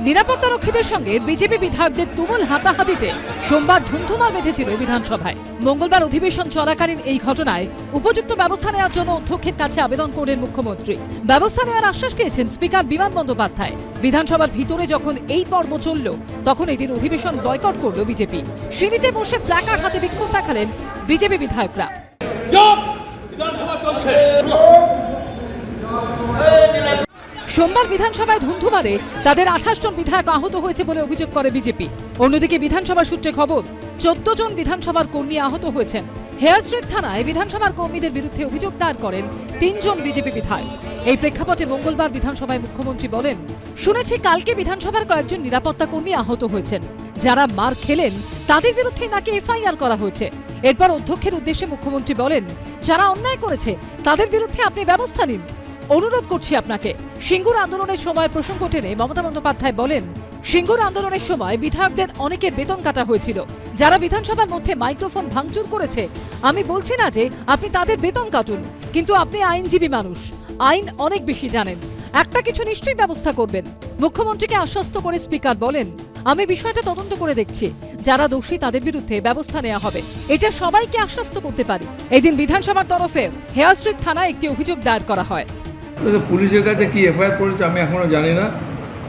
নিরাপত্তারক্ষীদের সঙ্গে বিজেপি বিধায়কদের তুমুল হাতাহাতিতে সোমবার ধুমধুমা বেঁধেছিল বিধানসভায়। মঙ্গলবার অধিবেশন চলাকালীন এই ঘটনায় উপযুক্ত ব্যবস্থা নেওয়ার জন্য অধ্যক্ষের কাছে আবেদন করলেন মুখ্যমন্ত্রী। ব্যবস্থা নেওয়ার আশ্বাস দিয়েছেন স্পিকার বিমান বন্দ্যোপাধ্যায়। বিধানসভার ভিতরে যখন এই পর্ব চলল, তখন এদিন অধিবেশন বয়কট করল বিজেপি। সিঁড়িতে বসে প্ল্যাকার্ড হাতে বিক্ষোভ দেখালেন বিজেপি বিধায়করা। সোমবার বিধানসভায় ধুন্ধুমারে তাদের 28 জন বিধায়ক আহত হয়েছে বলে অভিযোগ করে বিজেপি। অন্যদিকে বিধানসভা সূত্রে খবর 14 জন বিধানসভার কর্মী আহত হয়েছেন। হেয়ার স্ট্রিট থানায় বিধানসভার কর্মীদের বিরুদ্ধে অভিযোগ দায়ের করেন 3 জন বিজেপি বিধায়ক। এই প্রেক্ষাপটে মঙ্গলবার বিধানসভায় মুখ্যমন্ত্রী বলেন, শুনেছি কালকে বিধানসভার কয়েকজন নিরাপত্তা কর্মী আহত হয়েছেন। যারা মার খেলেন তাদের বিরুদ্ধে নাকি এফআইআর করা হয়েছে। এরপর অধ্যক্ষের উদ্দেশ্যে মুখ্যমন্ত্রী বলেন, যারা অন্যায় করেছে তাদের বিরুদ্ধে আপনি ব্যবস্থা নিন। অনুরোধ করছি আপনাকে। সিঙ্গুর আন্দোলনের সময় প্রসঙ্গ টেনে মমতা বন্দ্যোপাধ্যায় বলেন, সিঙ্গুর আন্দোলনের সময় বিধায়কদের অনেকের বেতন কাটা হয়েছিল। যারা বিধানসভার মধ্যে মাইক্রোফোন ভাঙচুর করেছে, আমি বলছি না যে আপনি তাদের বেতন কাটুন, কিন্তু আপনি আইনজীবী মানুষ, আইন অনেক বেশি জানেন, একটা কিছু নিশ্চয়ই ব্যবস্থা করবেন। মুখ্যমন্ত্রীকে আশ্বস্ত করে স্পিকার বলেন, আমি বিষয়টা তদন্ত করে দেখছি, যারা দোষী তাদের বিরুদ্ধে ব্যবস্থা নেওয়া হবে, এটা সবাইকে আশ্বস্ত করতে পারি। এদিন বিধানসভার তরফে হেয়ার স্ট্রিট থানায় একটি অভিযোগ দায়ের করা হয়। পুলিশের কাছে কি এফআইআর করেছে আমি এখনও জানি না।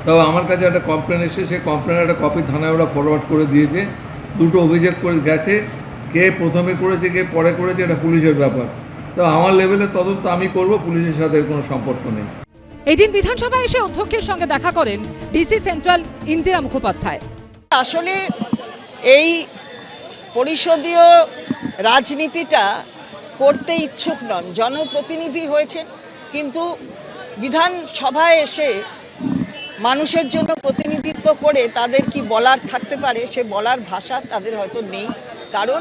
তবে আমার কাছে একটা কমপ্লেন এসেছে, সেই কমপ্লেনের একটা কপি থানায় ওরা ফরওয়ার্ড করে দিয়েছে। দুটো অভিযোগ করে গেছে, কে প্রথমে করেছে কে পরে করেছে এটা পুলিশের ব্যাপার। তো আমার লেভেলে তদন্ত আমি করব, পুলিশের সাথে কোনো সম্পর্ক নেই। এদিন বিধানসভায় এসে অধ্যক্ষের সঙ্গে দেখা করেন ডিসি সেন্ট্রাল ইন্দিরা মুখোপাধ্যায়। আসলে এই পরিষদীয় রাজনীতিটা করতে ইচ্ছুক নন, জনপ্রতিনিধি হয়েছেন, কিন্তু বিধানসভায় এসে মানুষের জন্য প্রতিনিধিত্ব করে তাদের কি বলার থাকতে পারে, সে বলার ভাষা তাদের হয়তো নেই, কারণ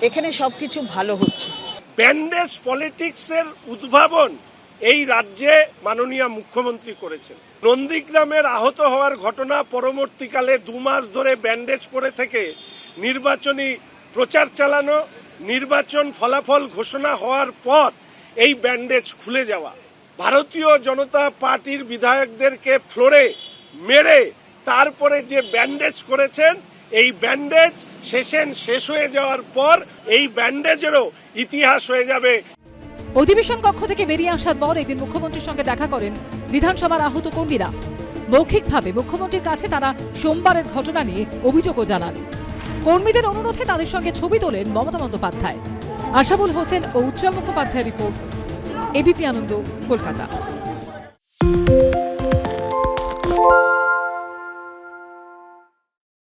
এখানে সব কিছু ভালো হচ্ছে। ব্যান্ডেজ পলিটিক্সের উদ্ভাবন এই রাজ্যে মাননীয় মুখ্যমন্ত্রী করেছেন। নন্দীগ্রামের আহত হওয়ার ঘটনা পরবর্তীকালে 2 মাস ধরে ব্যান্ডেজ পড়ে থেকে নির্বাচনী প্রচার চালানো, নির্বাচন ফলাফল ঘোষণা হওয়ার পর এই ব্যান্ডেজ খুলে যাওয়া, ভারতীয় জনতা পার্টির বিধায়কদেরকে ফ্লোরে মেরে তারপরে যে ব্যান্ডেজ করেছেন, এই ব্যান্ডেজ শেষ হয়ে যাওয়ার পর এই ব্যান্ডেজেরও ইতিহাস হয়ে যাবে। অধিবেশন কক্ষ থেকে বেরিয়ে আসার পর এদিন মুখ্যমন্ত্রীর সঙ্গে দেখা করেন বিধানসভার আহত কর্মীরা। মৌখিকভাবে মুখ্যমন্ত্রীর কাছে তারা সোমবারের ঘটনা নিয়ে অভিযোগও জানান। কর্মীদের অনুরোধে তাদের সঙ্গে ছবি তোলেন মমতা বন্দ্যোপাধ্যায়। আশাবুল হোসেন ও উজ্জ্বল মুখোপাধ্যায়ের রিপোর্ট, এবিপি আনন্দ, কলকাতা।